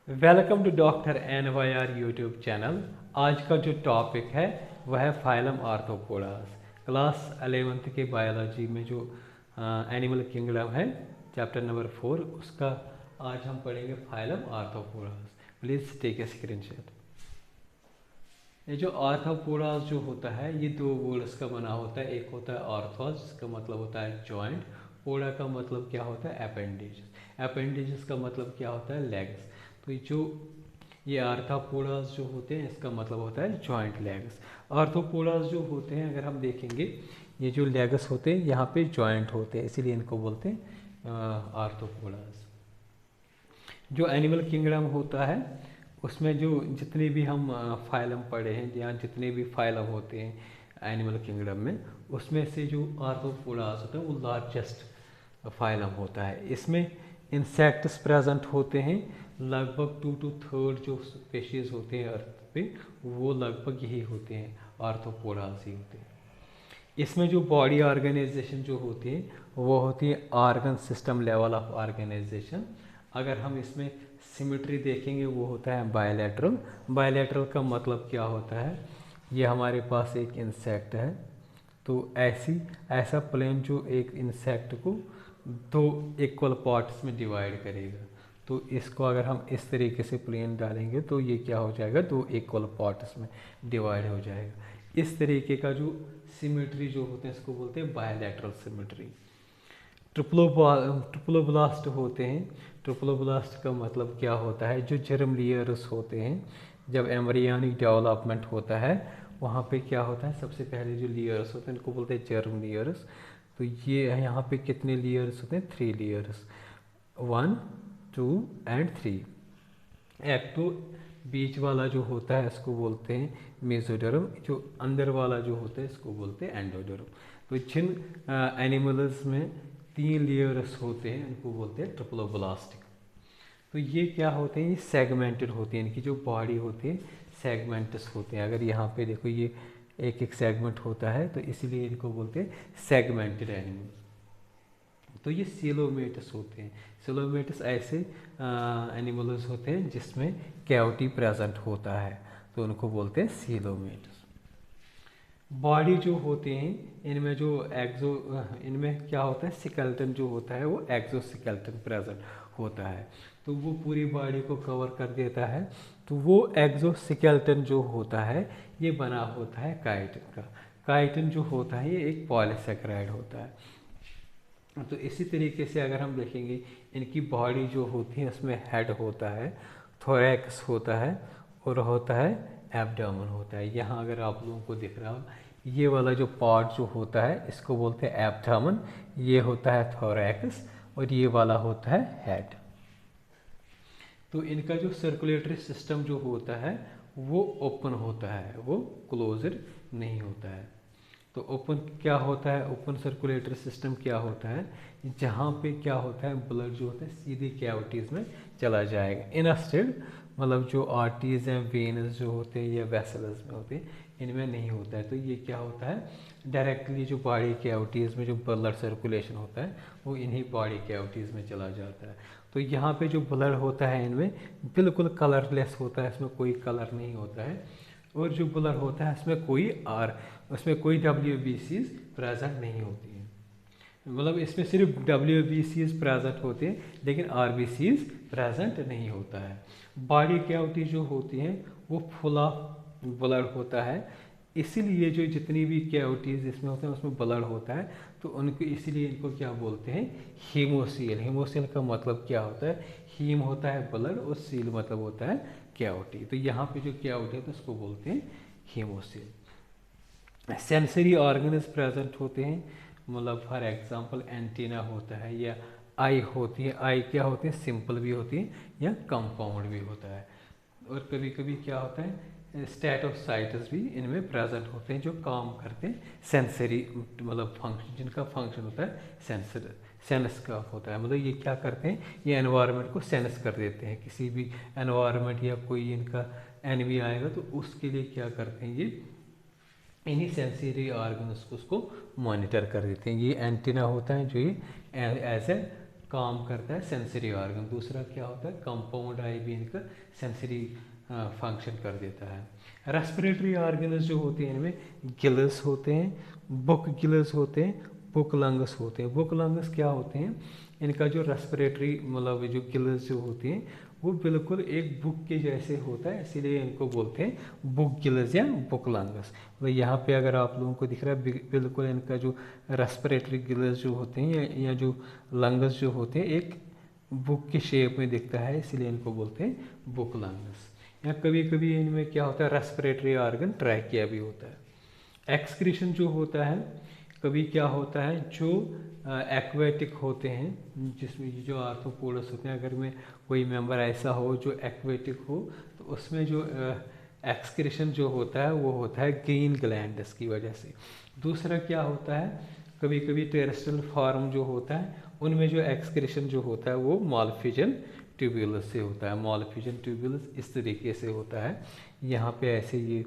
Welcome to doctor N Y R YouTube channel. आज का जो टॉपिक है वह है फाइलम आर्थ्रोपोडास। क्लास 11th के बायोलॉजी में जो एनिमल किंगडम है, चैप्टर नंबर 4, उसका आज हम पढ़ेंगे phylum arthropodas. Please take a screenshot. ये जो आर्थ्रोपोडास जो होता है ये दो वर्ड्स का बना होता है। एक होता है आर्थोस, जिसका मतलब होता है जॉइंट। पोडा का मतलब क्या होता है? अपेंडेज। अपेंडेजेस का मतलब क्या होता है? लेग्स। तो जो ये आर्थ्रोपोडास जो होते हैं इसका मतलब होता है जॉइंट लेग्स। आर्थ्रोपोडास जो होते हैं अगर हम देखेंगे, ये जो लेग्स होते हैं यहाँ पे जॉइंट होते हैं, इसीलिए इनको बोलते हैं आर्थ्रोपोडास। जो एनिमल किंगडम होता है उसमें जो जितने भी हम फाइलम पढ़े हैं या जितने भी फाइलम होते हैं एनिमल किंगडम में, उसमें से जो आर्थ्रोपोडास होता है वो लार्जेस्ट फाइलम होता है। इसमें इंसेक्ट्स प्रेजेंट होते हैं, लगभग 2/3 जो स्पेशीज होते हैं अर्थ पे वो लगभग यही होते हैं, आर्थ्रोपोडास ही होते हैं। इसमें जो बॉडी ऑर्गेनाइजेशन जो होती है वो होती है organ system level of organization. अगर हम इसमें सिमेट्री देखेंगे वो होता है बायलैटरल। बायलैटरल का मतलब क्या होता है? ये हमारे पास एक इंसेक्ट है, तो ऐसा प्लेन जो एक इंसेक्ट को दो इक्वल पार्ट्स में डिवाइड करेगा, तो इसको अगर हम इस तरीके से प्लेन डालेंगे तो ये क्या हो जाएगा? दो इक्वल पार्ट्स में डिवाइड हो जाएगा। इस तरीके का जो सिमेट्री जो होते हैं इसको बोलते हैं बायलैटरल सिमेट्री। ट्रिप्लोब्लास्ट होते हैं। ट्रिप्लोब्लास्ट का मतलब क्या होता है? जो जर्म लेयर्स होते हैं, जब एम्ब्रियोनिक डेवलपमेंट होता है वहाँ पे क्या होता है? सबसे पहले जो लेयर्स होते हैं इनको बोलते हैं जर्म लेयर्स। तो ये यहाँ पे कितने लेयर्स होते हैं? 3 लेयर्स, 1, 2 एंड 3। एक तो बीच वाला जो होता है इसको बोलते हैं मेसोडर्म, जो अंदर वाला जो होता है इसको बोलते हैं एंडोडर्म। तो जिन एनिमल्स में 3 लेयर्स होते हैं इनको बोलते हैं ट्रिप्लोब्लास्टिक। तो ये क्या होते हैं? ये सेगमेंटेड होते हैं, इनकी जो बॉडी होती है सेगमेंट्स होते हैं। अगर यहाँ पे देखो ये एक एक सेगमेंट होता है तो इसीलिए इनको बोलते हैं सेगमेंटेड एनिमल। तो ये सीलोमेटस होते हैं। सीलोमेटस ऐसे एनिमल्स होते हैं जिसमें कैविटी प्रेजेंट होता है, तो उनको बोलते हैं सीलोमेटस। बॉडी जो होते हैं इनमें जो इनमें क्या होता है? स्केलेटन जो होता है वो एक्सोस्केलेटन प्रेजेंट होता है, तो वो पूरी बॉडी को कवर कर देता है। तो वो एक्सोस्केलेटन जो होता है ये बना होता है काइटिन का। काइटिन जो होता है ये एक पॉलीसेकेराइड होता है। तो इसी तरीके से अगर हम देखेंगे इनकी बॉडी जो होती है उसमें हेड होता है, थोरैक्स होता है और होता है एब्डोमेन होता है। यहाँ अगर आप लोगों को दिख रहा हो ये वाला जो पार्ट जो होता है इसको बोलते हैं एब्डोमेन, ये होता है थोरैक्स और ये वाला होता है हेड। तो इनका जो सर्कुलेटरी सिस्टम जो होता है वो ओपन होता है, वो क्लोज्ड नहीं होता है। तो ओपन क्या होता है? ओपन सर्कुलेटरी सिस्टम क्या होता है? जहाँ पे क्या होता है ब्लड जो होता है सीधे कैविटीज़ में चला जाएगा। इंस्टेड मतलब जो आर्टरीज हैं, वेन्स जो होते हैं या वेसल्स में होते हैं इनमें नहीं होता है। तो ये क्या होता है? डायरेक्टली जो बॉडी कैविटीज़ में जो ब्लड सर्कुलेशन होता है वो इन्हीं बॉडी कैविटीज़ में चला जाता है। तो यहाँ पे जो ब्लड होता है इनमें बिल्कुल कलरलेस होता है, इसमें कोई कलर नहीं होता है। और जो ब्लड होता है उसमें कोई WBCs प्रेजेंट नहीं होती हैं। मतलब इसमें सिर्फ WBCs प्रेजेंट होते हैं लेकिन RBCs प्रेजेंट नहीं होता है। बॉडी कैविटी जो होती है वो फुल ऑफ ब्लड होता है, इसीलिए जो जितनी भी कैविटीज़ इसमें होते हैं उसमें ब्लड होता है, तो उनको इसीलिए इनको क्या बोलते हैं? हीमोसील। हीमोसील का मतलब क्या होता है? हीम होता है ब्लड और सील मतलब होता है कैविटी। तो यहाँ पे जो कैविटी है तो उसको बोलते हैं हीमोसील। सेंसरी ऑर्गन्स प्रेजेंट होते हैं, मतलब फॉर एग्जांपल एंटीना होता है या आई होती है। आई क्या होती है? सिंपल भी होती है या कंपाउंड भी होता है। और कभी कभी क्या होता है स्टेटोसाइट्स भी इनमें प्रेजेंट होते हैं जो काम करते हैं सेंसरी, मतलब फंक्शन, जिनका फंक्शन होता है सेंस का होता है। मतलब ये क्या करते हैं? ये एनवायरनमेंट को सेंस कर देते हैं। किसी भी एनवायरनमेंट या कोई इनका एनिमी आएगा तो उसके लिए क्या करते हैं? ये इन्हीं सेंसरी ऑर्गन्स को उसको मॉनिटर कर देते हैं। ये एंटीना होता है जो ये एज ए काम करता है सेंसरी ऑर्गन, दूसरा क्या होता है कंपाउंड आई भी इनका सेंसरी फंक्शन कर देता है। रेस्पिरेटरी ऑर्गन्स जो होते हैं इनमें गिल्स होते हैं, बुक गिल्स होते हैं, बुक लंग्स होते हैं। बुक लंग्स क्या होते हैं, इनका जो रेस्पिरेटरी मतलब जो गिल्स जो होती हैं वो बिल्कुल एक बुक के जैसे होता है, इसीलिए इनको बोलते हैं बुक गिल्स या बुक लंग्स। तो यहाँ पे अगर आप लोगों को दिख रहा है बिल्कुल इनका जो रेस्पिरेटरी गिल्स जो होते हैं या जो लंग्स जो होते हैं एक बुक के शेप में दिखता है, इसलिए इनको बोलते हैं बुक लंग्स। या कभी कभी इनमें क्या होता है रेस्पिरेटरी ऑर्गन ट्रैकिया भी होता है। एक्सक्रीशन जो होता है कभी क्या होता है जो एक्वेटिक होते हैं, जिसमें जो आर्थ्रोपोडस होते हैं, अगर में कोई मेंबर ऐसा हो जो एक्वेटिक हो तो उसमें जो एक्सक्रीशन जो होता है वो होता है ग्रीन ग्लैंड्स की वजह से। दूसरा क्या होता है कभी कभी टेरेस्ट्रियल फॉर्म जो होता है उनमें जो एक्सक्रीशन जो होता है वो मालफिजन ट्यूब्यूलस से होता है। मालफिजन ट्यूब्यूलस इस तरीके से होता है, यहाँ पे ऐसे ये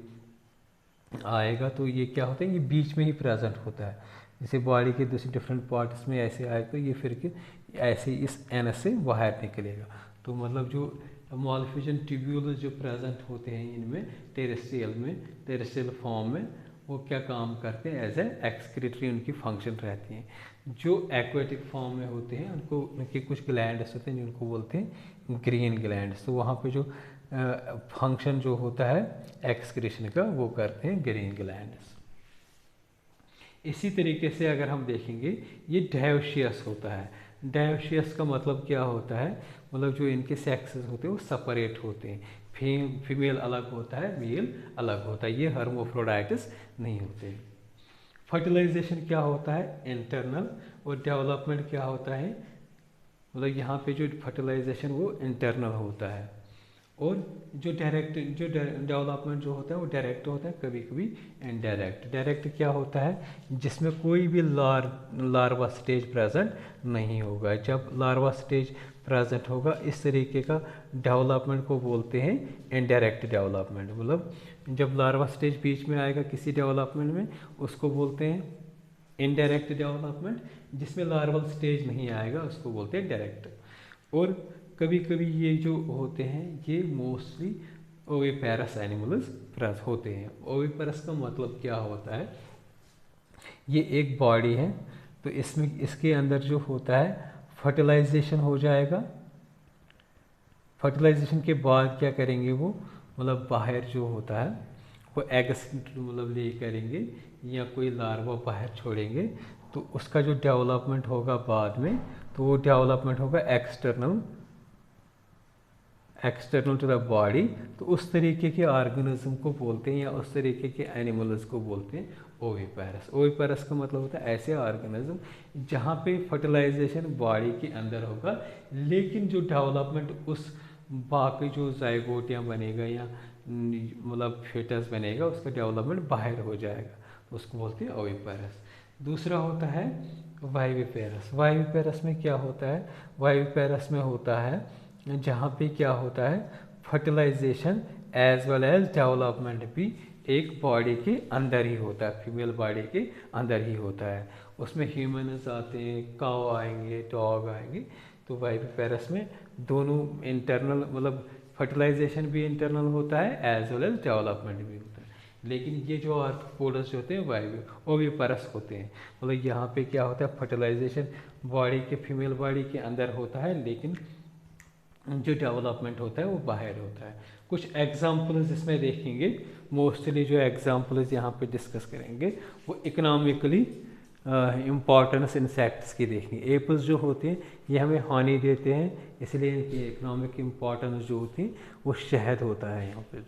आएगा तो ये क्या होता है ये बीच में ही प्रेजेंट होता है, जैसे बॉडी के दूसरे डिफरेंट पार्ट्स में ऐसे आए तो ये फिर के ऐसे इस एनस से बाहर निकलेगा। तो मतलब जो मालफिजन ट्यूब्यूल्स जो प्रेजेंट होते हैं इनमें टेरेस्ट्रियल फॉर्म में वो क्या काम करते हैं एज ए एक्सक्रीटरी उनकी फंक्शन रहती हैं। जो एक्वेटिक फॉर्म में होते हैं उनको उनके कुछ ग्लैंड्स होते हैं जिनको बोलते हैं ग्रीन ग्लैंड्स, तो वहाँ पे जो फंक्शन जो होता है एक्सक्रीशन का वो करते हैं ग्रीन ग्लैंड्स। इसी तरीके से अगर हम देखेंगे ये डायोशियस होता है। डायोशियस का मतलब क्या होता है, मतलब जो इनके सेक्सेस होते हैं वो सेपरेट होते हैं, फीमेल अलग होता है मेल अलग होता है, ये हर्माफ्रोडाइटिस नहीं होते। फर्टिलाइजेशन क्या होता है इंटरनल, और डेवलपमेंट क्या होता है, मतलब यहाँ पे जो फर्टिलाइजेशन वो इंटरनल होता है, और जो डेवलपमेंट जो होता है वो डायरेक्ट होता है, कभी कभी इनडायरेक्ट। डायरेक्ट क्या होता है जिसमें कोई भी लार्वा स्टेज प्रेजेंट नहीं होगा। जब लार्वा स्टेज प्रेजेंट होगा इस तरीके का डेवलपमेंट को बोलते हैं इनडायरेक्ट डेवलपमेंट। मतलब जब लार्वा स्टेज बीच में आएगा किसी डेवलपमेंट में उसको बोलते हैं इनडायरेक्ट डेवलपमेंट, जिसमें लार्वल स्टेज नहीं आएगा उसको बोलते हैं डायरेक्ट। और कभी कभी ये जो होते हैं ये मोस्टली ओविपेरस एनिमल्स होते हैं। ओविपेरस का मतलब क्या होता है, ये एक बॉडी है तो इसमें इसके अंदर जो होता है फर्टिलाइजेशन हो जाएगा। फर्टिलाइजेशन के बाद क्या करेंगे वो, मतलब बाहर जो होता है वो एग्स मतलब ले करेंगे या कोई लार्वा बाहर छोड़ेंगे, तो उसका जो डेवलपमेंट होगा बाद में तो वो डेवलपमेंट होगा एक्सटर्नल टू द बॉडी। तो उस तरीके के ऑर्गेनिज्म को बोलते हैं या उस तरीके के एनिमल्स को बोलते हैं ओविपेरस। ओविपेरस का मतलब होता है ऐसे ऑर्गेनिज्म जहाँ पे फर्टिलाइजेशन बॉडी के अंदर होगा लेकिन जो डेवलपमेंट उस बाकी जो जाइगोटिया बनेगा या मतलब फेटस बनेगा उसका डेवलपमेंट बाहर हो जाएगा, तो उसको बोलते हैं ओविपेरस। दूसरा होता है वाइविपेरस। वाइविपेरस में क्या होता है, वाइविपेरस में होता है जहाँ पे क्या होता है fertilization as well as development भी एक बॉडी के अंदर ही होता है, फीमेल बॉडी के अंदर ही होता है। उसमें ह्यूमन्स आते हैं, काऊ आएंगे, डॉग आएंगे, तो वाइविपेरस में दोनों इंटरनल मतलब फर्टिलाइजेशन भी इंटरनल होता है एज वेल एज डेवलपमेंट भी होता है। लेकिन ये जो आर्थ्रोपोड्स होते हैं ओविपेरस होते हैं, मतलब यहाँ पे क्या होता है फर्टिलाइजेशन बॉडी के फीमेल बॉडी के अंदर होता है लेकिन जो डेवलपमेंट होता है वो बाहर होता है। कुछ एग्जाम्पल्स इसमें देखेंगे, मोस्टली जो एग्जाम्पल्स यहाँ पे डिस्कस करेंगे वो इकोनॉमिकली इम्पॉर्टेंस इंसेक्ट्स की देखेंगे। एप्स जो होते हैं ये हमें हनी देते हैं, इसलिए इनकी इकोनॉमिक इम्पॉर्टेंस जो होती है वो शहद होता है। यहाँ पे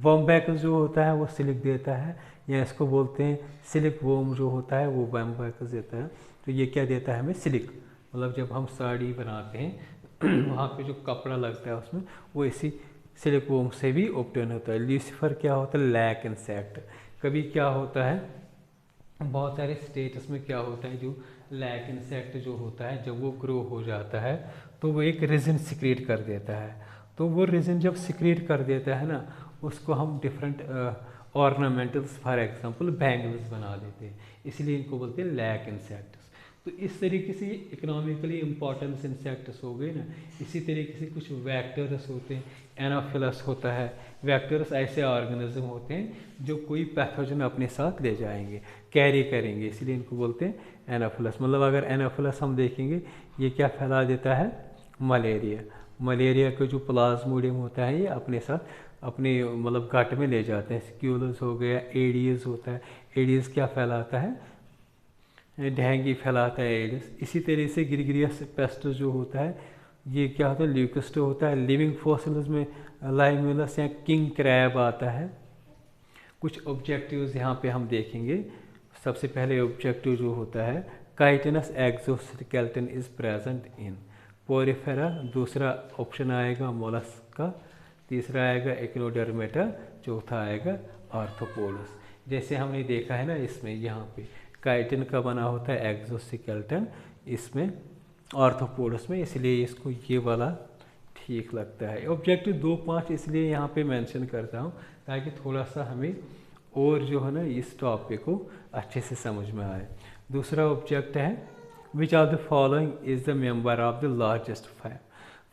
बॉम्बैकस जो होता है वो सिल्क देता है, या इसको बोलते हैं सिल्क वोम जो होता है वो बॉम्बैकस देता है। तो ये क्या देता है हमें सिल्क, मतलब जब हम साड़ी बनाते हैं वहाँ पे जो कपड़ा लगता है उसमें वो इसी सिल्क वोम से भी ऑब्टेन होता है। ल्यूसीफर क्या होता है लैक इंसेक्ट। कभी क्या होता है बहुत सारे स्टेटस में क्या होता है जो लैक इंसेक्ट जो होता है जब वो ग्रो हो जाता है तो वो एक रेजिन सिक्रीट कर देता है। तो वो रेजिन जब सिक्रीट कर देता है ना उसको हम different ornamentals for example bangles बना देते हैं, इसलिए इनको बोलते हैं लैक इंसेक्ट्स। तो इस तरीके से इकोनॉमिकली इम्पोर्टेंस इंसेक्ट्स हो गए ना। इसी तरीके से कुछ वेक्टर्स होते हैं, एनाफिलस होता है। वेक्टर्स ऐसे ऑर्गेनिज्म होते हैं जो कोई पैथोजन अपने साथ ले जाएंगे, कैरी करेंगे, इसलिए इनको बोलते हैं एनाफिलस। मतलब अगर एनाफिलस हम देखेंगे, ये क्या फैला देता है, मलेरिया। मलेरिया का जो प्लाज्मोडियम होता है ये अपने साथ अपने मतलब गट में ले जाते हैं। स्क्यूलस हो गया, एडियस होता है, एडियस क्या फैलाता है, डेंगू फैलाता है एडिस। इसी तरह से गिरगिरियस पेस्ट जो होता है ये क्या होता है, ल्यूकोस्ट होता है। लिविंग फॉसिल्स में लाइमुलस या किंग क्रैब आता है। कुछ ऑब्जेक्टिव्स यहाँ पे हम देखेंगे। सबसे पहले ऑब्जेक्टिव जो होता है, chitinous exoskeleton is present in Porifera. दूसरा ऑप्शन आएगा मोलस्क का, तीसरा आएगा इक्नोडर्मेटा, चौथा आएगा आर्थ्रोपोडस। जैसे हमने देखा है ना, इसमें यहाँ पे काइटिन का बना होता है एक्सोस्केलेटन, इसमें आर्थ्रोपोडस में, इसलिए इसको ये वाला ठीक लगता है। ऑब्जेक्टिव 2-5 इसलिए यहाँ पे मेंशन करता हूँ ताकि थोड़ा सा हमें और जो है ना इस टॉपिक को अच्छे से समझ में आए। दूसरा ऑब्जेक्ट है, which of the following is the member of the largest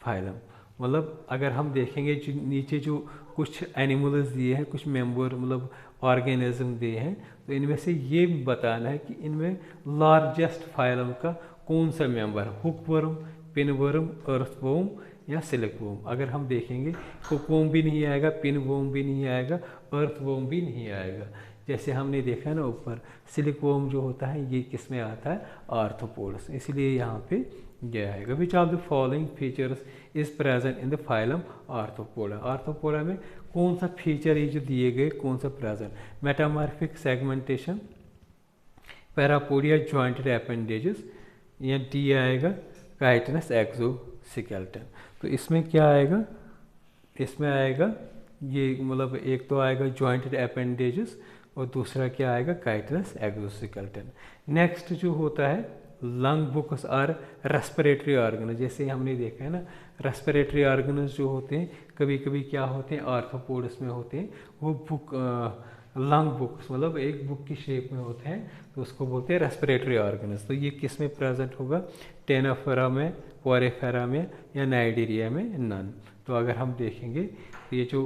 phylum. मतलब अगर हम देखेंगे जो नीचे जो कुछ एनिमल्स दिए हैं, कुछ मेंबर मतलब ऑर्गेनिज्म दिए हैं, तो इनमें से ये बताना है कि इनमें लार्जेस्ट फाइलम का कौन सा मेंबर, हुकवर्म, पिनवर्म, अर्थवर्म या सिल्कवर्म। अगर हम देखेंगे हुकवर्म भी नहीं आएगा, पिनवर्म भी नहीं आएगा, अर्थवर्म भी नहीं आएगा। जैसे हमने देखा है ना ऊपर, सिल्कवर्म जो होता है ये किस में आता है, आर्थ्रोपोडस, इसलिए यहाँ पे ये आएगा। Which of the following features is present in the phylum arthropoda. Arthropoda में कौन सा फीचर ये जो दिए गए, कौन सा present, metamorphic segmentation, parapodia jointed appendages, या डी आएगा काइटिनस एक्सोस्केलेटन। तो इसमें क्या आएगा, इसमें आएगा ये मतलब एक तो आएगा जॉइंटेड अपेंडेजेस और दूसरा क्या आएगा, काइटिनस एक्सोस्केलेटन। नेक्स्ट जो होता है लंग बुक्स और रेस्पिरेटरी ऑर्गन। जैसे हमने देखा है ना, रेस्पिरेटरी ऑर्गन जो होते हैं कभी कभी क्या होते हैं, आर्थ्रोपोडस में होते हैं, वो बुक लंग बुक्स मतलब एक बुक की शेप में होते हैं, तो उसको बोलते हैं रेस्पिरेटरी ऑर्गन्स। तो ये किस में प्रेजेंट होगा, टेनाफेरा में, पोरिफेरा में या नाइडीरिया में, नन। तो अगर हम देखेंगे तो ये जो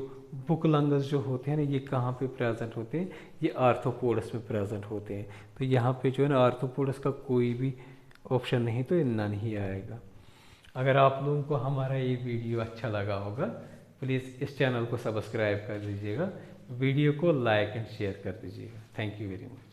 बुक लंगस जो होते हैं ना, ये कहाँ पे प्रेजेंट होते हैं, ये आर्थ्रोपोडस में प्रेजेंट होते हैं। तो यहाँ पे जो है ना आर्थ्रोपोडस का कोई भी ऑप्शन नहीं, तो ये नन ही आएगा। अगर आप लोगों को हमारा ये वीडियो अच्छा लगा होगा, प्लीज़ इस चैनल को सब्सक्राइब कर दीजिएगा, वीडियो को लाइक एंड शेयर कर दीजिएगा। Thank you very much.